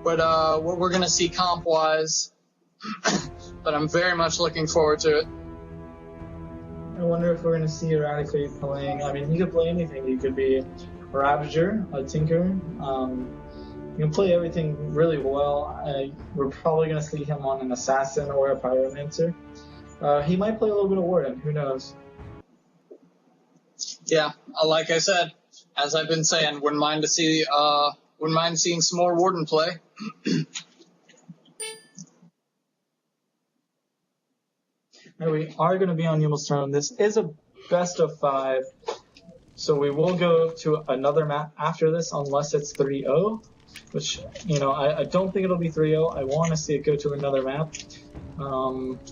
what we're going to see comp-wise. But I'm very much looking forward to it. I wonder if we're going to see Eradicate playing. I mean, he could play anything. He could be a Ravager, a Tinker. He can play everything really well. We're probably going to see him on an Assassin or a Pyromancer. He might play a little bit of Warden. Who knows? Yeah, like I said, as I've been saying, wouldn't mind seeing some more Warden play. We are going to be on Yumel's turn. This is a best of 5, so we will go to another map after this unless it's 3-0, which, I don't think it'll be 3-0. I want to see it go to another map.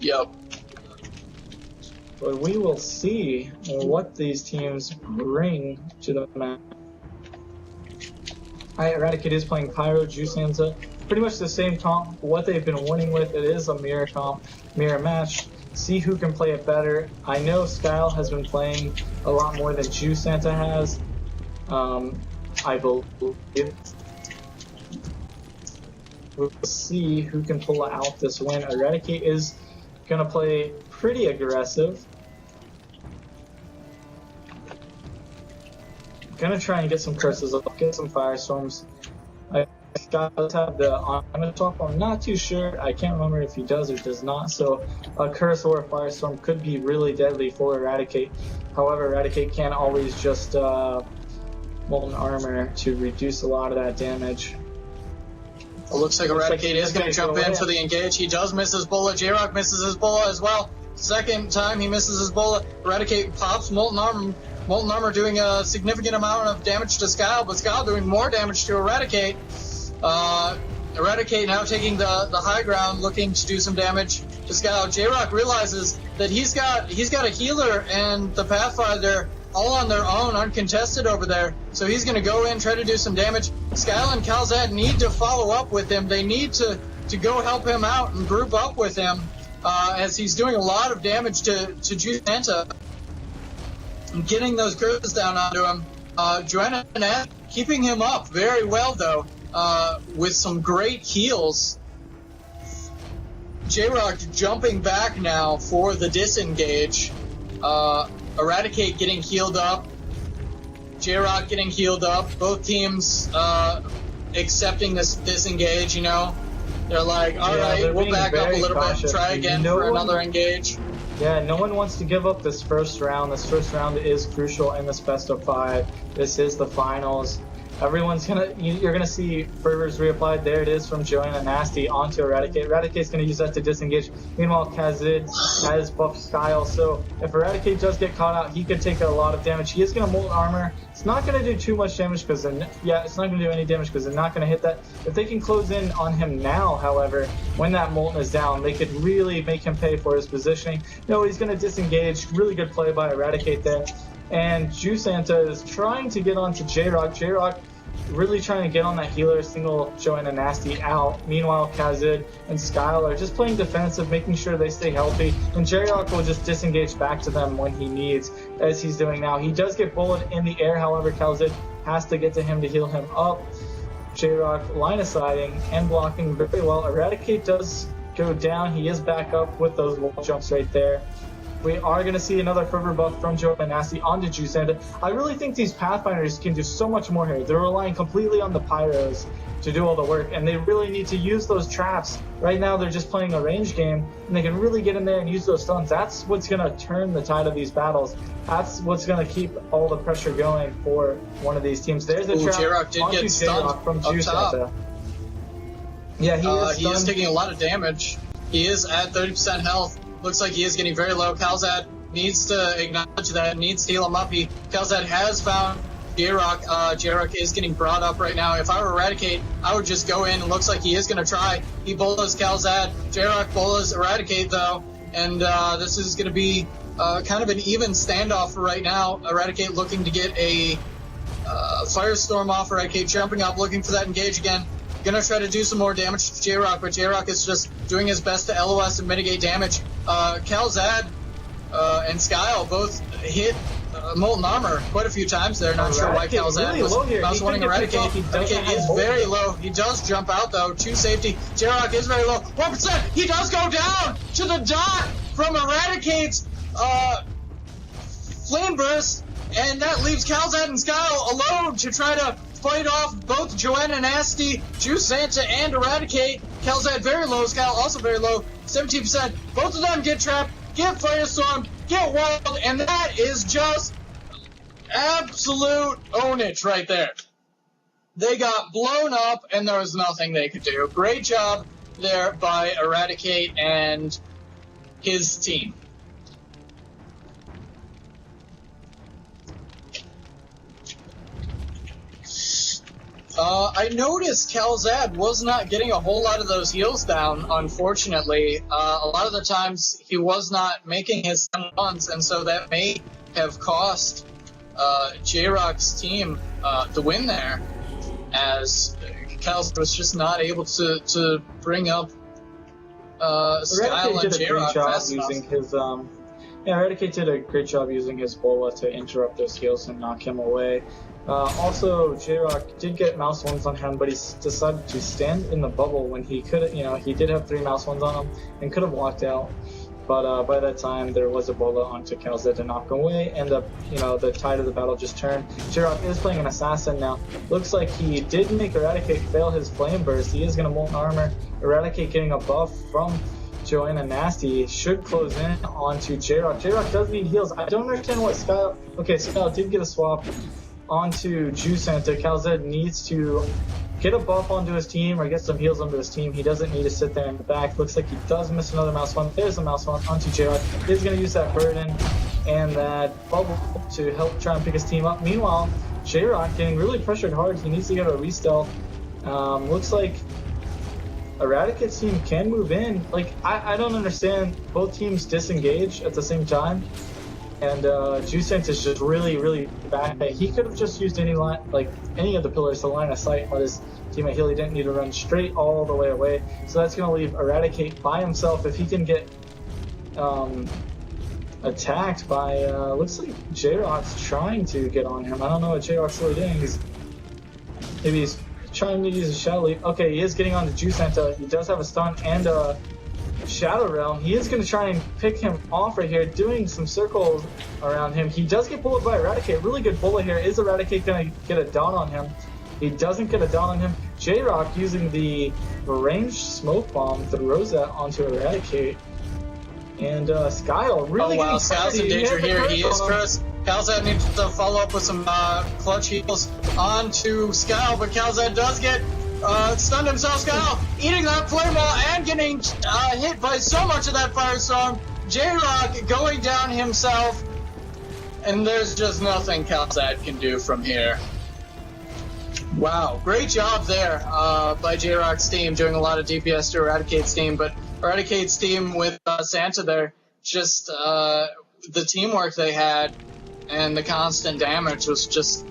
Yep. But we will see what these teams bring to the map. Eradicate is playing Pyro, Juicanta. Pretty much the same comp. What they've been winning with, it is a mirror comp, mirror match. See who can play it better. I know Skyle has been playing a lot more than Juicanta has. I believe. We'll see who can pull out this win. Eradicate is going to play pretty aggressive. Gonna try and get some curses up, get some firestorms. Skyle does have the on top. I'm not too sure. I can't remember if he does or does not. So a curse or a firestorm could be really deadly for Eradicate. However, Eradicate can't always just molten armor to reduce a lot of that damage. It looks like Eradicate is going to jump in for the engage. He does miss his bullet. J-Rock misses his bullet as well. Second time he misses his bullet. Eradicate pops molten armor. Molten armor doing a significant amount of damage to Skyle, but Skyle doing more damage to Eradicate. Eradicate now taking the high ground, looking to do some damage to Skyle. J-Rock realizes that he's got a healer and the Pathfinder all on their own, uncontested over there. So he's going to go in, try to do some damage. Skyle and Calzad need to follow up with him. They need to go help him out and group up with him, as he's doing a lot of damage to Juicanta. And getting those curses down onto him. Joanna keeping him up very well, though, with some great heals. J-Rock jumping back now for the disengage. Eradicate getting healed up. J-Rock getting healed up. Both teams accepting this disengage, They're like, all right, we'll back up a little bit, try again for another engage. Yeah, no one wants to give up this first round. This first round is crucial in this best of 5. This is the finals. You're gonna see Fervors reapplied. There it is from Joanna Nasty onto Eradicate. Eradicate's gonna use that to disengage. Meanwhile, Kazid has buffed Skyle, so if Eradicate does get caught out, he could take a lot of damage. He is gonna molten armor. It's not gonna do too much damage it's not gonna do any damage because they're not gonna hit that. If they can close in on him now, however, when that molten is down, they could really make him pay for his positioning. No, he's gonna disengage. Really good play by Eradicate there. And Juicanta is trying to get onto J-Rock. J-Rock really trying to get on that healer, single Joanna Nasty out. Meanwhile, Kazid and Skyle are just playing defensive, making sure they stay healthy. And J-Rock will just disengage back to them when he needs, as he's doing now. He does get bullet in the air, however, Kazid has to get to him to heal him up. J-Rock line of sighting and blocking very well. Eradicate does go down. He is back up with those wall jumps right there. We are going to see another Fervor buff from Joanna Nasty onto Juicanta. I really think these Pathfinders can do so much more here. They're relying completely on the Pyros to do all the work, and they really need to use those traps. Right now, they're just playing a range game, and they can really get in there and use those stuns. That's what's going to turn the tide of these battles. That's what's going to keep all the pressure going for one of these teams. There's a trap J-Rock did onto get stunned from up Juicanta. top. Yeah, he is taking a lot of damage. He is at 30% health. Looks like he is getting very low. Calzad needs to acknowledge that, needs to heal him up. Calzad has found J-Rock. J-Rock is getting brought up right now. If I were Eradicate, I would just go in. It looks like he is going to try. He bolas Calzad. J-Rock bolas Eradicate, though. And this is going to be kind of an even standoff for right now. Eradicate looking to get a Firestorm off. Eradicate jumping up, looking for that engage again. Gonna try to do some more damage to J-Rock, but J-Rock is just doing his best to LOS and mitigate damage. Calzad and Skyle both hit Molten Armor quite a few times there. Not sure why Calzad really low here. was wanting Eradicate. Eradicate is very low. He does jump out though to safety. J-Rock is very low. 1%. He does go down to the dot from Eradicate's Flame Burst, and that leaves Calzad and Skyle alone to try to fight off both Joanna Nasty, Juice Santa, and Eradicate. Calzad very low, Skyle also very low, 17%. Both of them get trapped, get Firestorm, get Wild, and that is just absolute ownage right there. They got blown up, and there was nothing they could do. Great job there by Eradicate and his team. I noticed Calzad was not getting a whole lot of those heals down, unfortunately. A lot of the times he was not making his runs, and so that may have cost J-Rock's team the win there, as Calzad was just not able to bring up Skyle and J-Rock fast enough. Eradicate did a great job using his bola to interrupt those heals and knock him away. Also, J-Rock did get mouse ones on him, but he decided to stand in the bubble when he could. He did have 3 mouse ones on him and could have walked out. But by that time, there was a bola onto Calzad to knock him away, and the tide of the battle just turned. J-Rock is playing an assassin now. Looks like he did make Eradicate fail his flame burst. He is going to Molten Armor. Eradicate getting a buff from Joanna Nasty should close in onto J-Rock. J-Rock does need heals. I don't understand what Skyle... Okay, Skyle did get a swap onto Juice Santa. Calzad needs to get a buff onto his team or get some heals onto his team. He doesn't need to sit there in the back. Looks like he does miss another mouse one. There's a mouse one onto J-Rock. He's going to use that burden and that bubble to help try and pick his team up. Meanwhile, J-Rock getting really pressured hard. He needs to get a re-stealth. Looks like Eradicate's team can move in. Like, I don't understand. Both teams disengage at the same time. And Juice is just really, really bad. He could have just used any of the pillars to line of sight and let his teammate heal. He didn't need to run straight all the way away. So that's going to leave Eradicate by himself. If he can get attacked by, looks like J-Rock's trying to get on him. I don't know what J-Rock's really doing. Maybe he's trying to use a Shadow Leap. Okay, he is getting on to Juice Santa. He does have a stun and a Shadow Realm. He is going to try and pick him off right here, doing some circles around him. He does get bullet by Eradicate. Really good bullet here. Is Eradicate going to get a dot on him? He doesn't get a dot on him. J-Rock using the ranged smoke bomb throws that onto Eradicate. And Skyle really getting Skyle's in danger here. He is cursed. Calzad needs to follow up with some clutch heals onto Skyle, but Calzad does get stunned himself. Skyle eating that flame wall and getting hit by so much of that firestorm. J-Rock going down himself, and there's just nothing Calzad can do from here. Wow, great job there by J-Rock's team, doing a lot of DPS to Eradicate's team, but Eradicate's team with Santa there, just the teamwork they had and the constant damage was just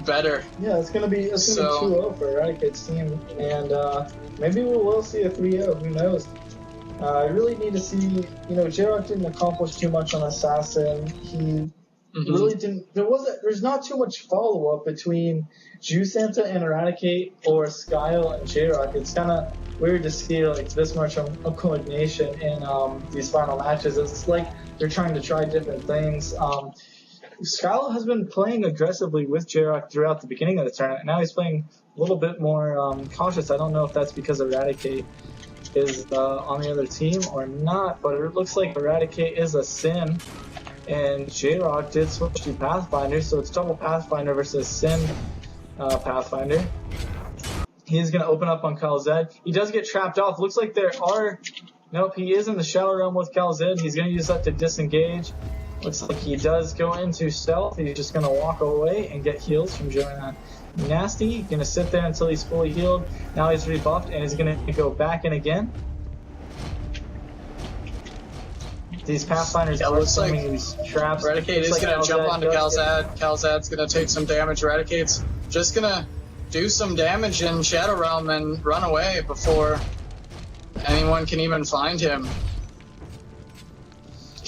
better. Yeah, it's gonna be 2-0 for Eradicate's team, and maybe we will see a 3-0. Who knows? I really need to see. J-Rock didn't accomplish too much on Assassin. He really didn't. There's not too much follow up between Juice Santa and Eradicate or Skyle and J-Rock. It's kind of weird to see this much of coordination in these final matches. It's like they're trying to try different things. Skyle has been playing aggressively with J-Rock throughout the beginning of the tournament. Now he's playing a little bit more cautious. I don't know if that's because Eradicate is on the other team or not, but it looks like Eradicate is a Sin, and J-Rock did switch to Pathfinder, so it's double Pathfinder versus Sin Pathfinder. He's going to open up on Calzad. He does get trapped off. Looks like there are... Nope, he is in the Shadow Realm with Calzad. He's going to use that to disengage. Looks like he does go into stealth. He's just going to walk away and get heals from Joanna Nasty. Going to sit there until he's fully healed. Now he's rebuffed and he's going to go back in again. These Pathfinders are swimming these traps. Eradicate is going to jump onto Calzad. Calzad's going to take some damage. Eradicate's just going to do some damage in Shadow Realm and run away before anyone can even find him.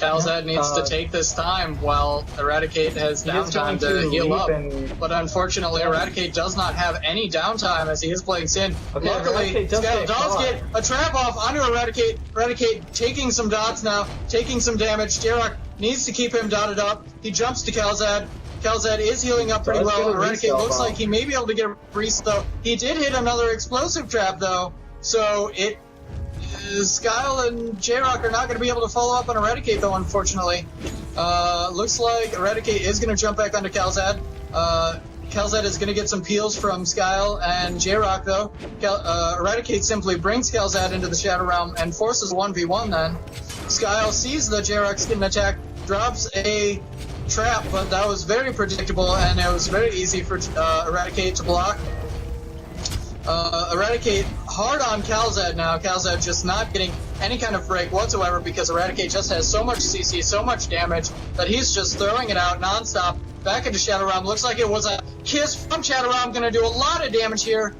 Calzad needs to take this time while Eradicate has downtime to heal up. But unfortunately, Eradicate does not have any downtime as he is playing Sin. Okay, Luckily, Scout does get a trap off onto Eradicate. Eradicate taking some dots now, taking some damage. J-Rock needs to keep him dotted up. He jumps to Calzad. Calzad is healing up pretty well. Eradicate looks like he may be able to get a reset, though. He did hit another explosive trap, though. So Skyle and J-Rock are not going to be able to follow up on Eradicate, though, unfortunately. Looks like Eradicate is going to jump back onto Calzad. Calzad is going to get some peels from Skyle and J-Rock, though. Eradicate simply brings Calzad into the Shadow Realm and forces 1v1 then. Skyle sees that J-Rock's getting attacked, drops a trap, but that was very predictable, and it was very easy for Eradicate to block. Eradicate hard on Calzad now. Calzad just not getting any kind of break whatsoever because Eradicate just has so much CC, so much damage, that he's just throwing it out nonstop. Back into Shadow Realm. Looks like it was a kiss from Shadow Realm. Gonna do a lot of damage here.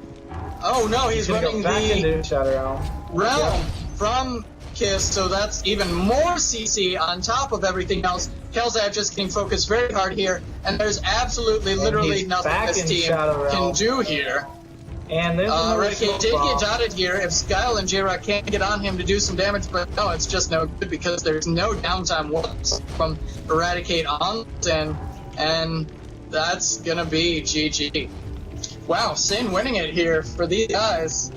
Oh no, he's running the Shadow realm from Kiss, so that's even more CC on top of everything else. Calzad just getting focused very hard here, and there's absolutely, literally nothing this team can do here. And Eradicate did get dotted here if Skyle and J-Rock can't get on him to do some damage, but no, it's just no good because there's no downtime from Eradicate on Sin, and that's gonna be GG. Wow, Sin winning it here for these guys.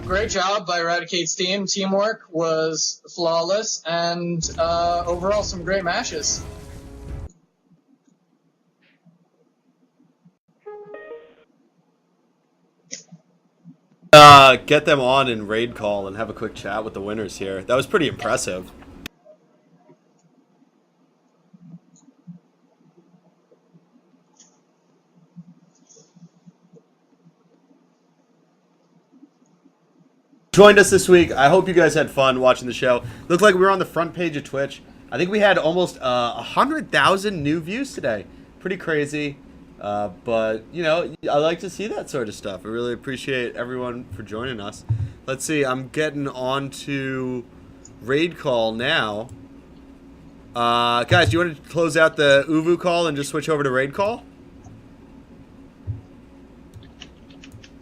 Great job by Eradicate's team. Teamwork was flawless, and overall some great matches. Get them on in raid call and have a quick chat with the winners here. That was pretty impressive. Joined us this week. I hope you guys had fun watching the show. Looked like we were on the front page of Twitch. I think we had almost 100,000 new views today. Pretty crazy. But, you know, I like to see that sort of stuff. I really appreciate everyone for joining us. Let's see. I'm getting on to raid call now. Guys, do you want to close out the Uvu call and just switch over to raid call?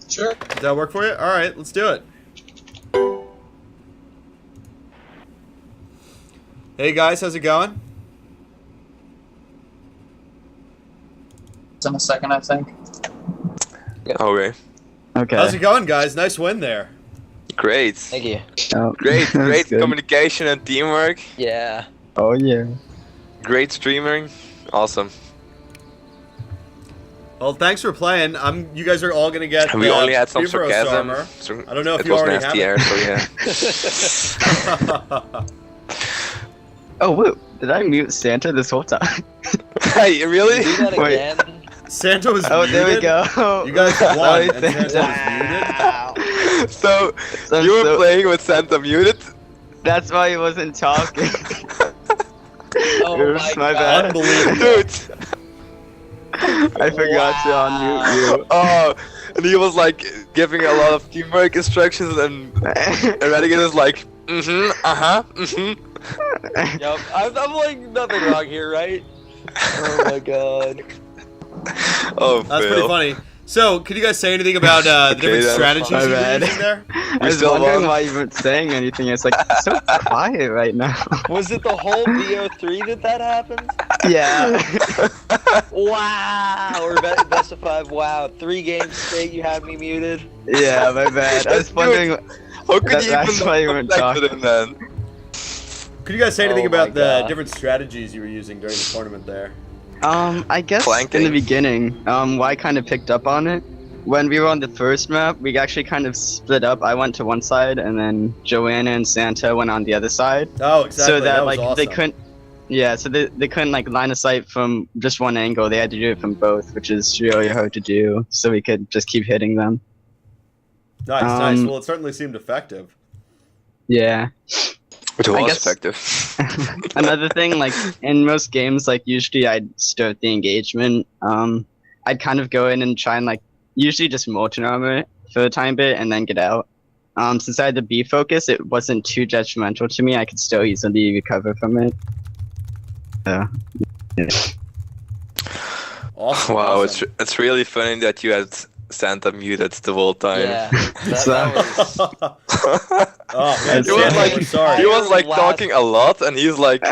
Sure. Does that work for you? All right, let's do it. Hey guys, how's it going? In a second, I think. Okay. Okay. How's it going, guys? Nice win there. Great. Thank you. Oh, great good. communication and teamwork. Yeah. Oh yeah. Great streaming. Awesome. Well, thanks for playing. You guys are all gonna get. We only had some Fevero sarcasm. armor. So I don't know if it you was already nasty have air, it. so yeah. Oh wait, did I mute Santa this whole time? Hey, really? Do that Wait. again. Santa was Oh, muted. there we go. You guys won, Sorry, and Santa was muted. So I'm you were playing with Santa muted? That's why he wasn't talking. Oh Oops, my bad. Unbelievable. Dude. I forgot to unmute you. Oh, and he was like giving a lot of teamwork instructions, and Eradicate was like, Yup, I'm like nothing wrong here, right? Oh my god. Oh, That's Phil. pretty funny. So, could you guys say anything about the different that was strategies fun. you My were bad. using there? I was still wondering won. why you weren't saying anything. It's like so quiet right now. Was it the whole BO3 that happened? Yeah. Wow, or best of 5, wow. 3 games straight you had me muted. Yeah, my bad. I was Dude, wondering. How could you That's even why you weren't contact with talking. him then? Could you guys say anything Oh my about the God. different strategies you were using during the tournament there? I guess Flanking. in the beginning, Y kind of picked up on it. When we were on the first map, we actually kind of split up. I went to one side, and then Joanna and Santa went on the other side. Oh, exactly. So that, was like awesome. they couldn't. Yeah, so they couldn't like line of sight from just one angle. They had to do it from both, which is really hard to do. So we could just keep hitting them. Nice, um, nice. Well, it certainly seemed effective. Yeah. It I was guess- effective. Another thing, like in most games, like usually I'd start the engagement. I'd kind of go in and try and like usually just molten armor it for a time bit and then get out. Since I had the B focus, it wasn't too detrimental to me. I could still easily recover from it. Yeah. Awesome. Wow, awesome. it's really funny that you had Santa muted the whole time. Yeah, that was. Oh man, He was Santa, like- we're sorry. He was like Last- talking a lot, and he's like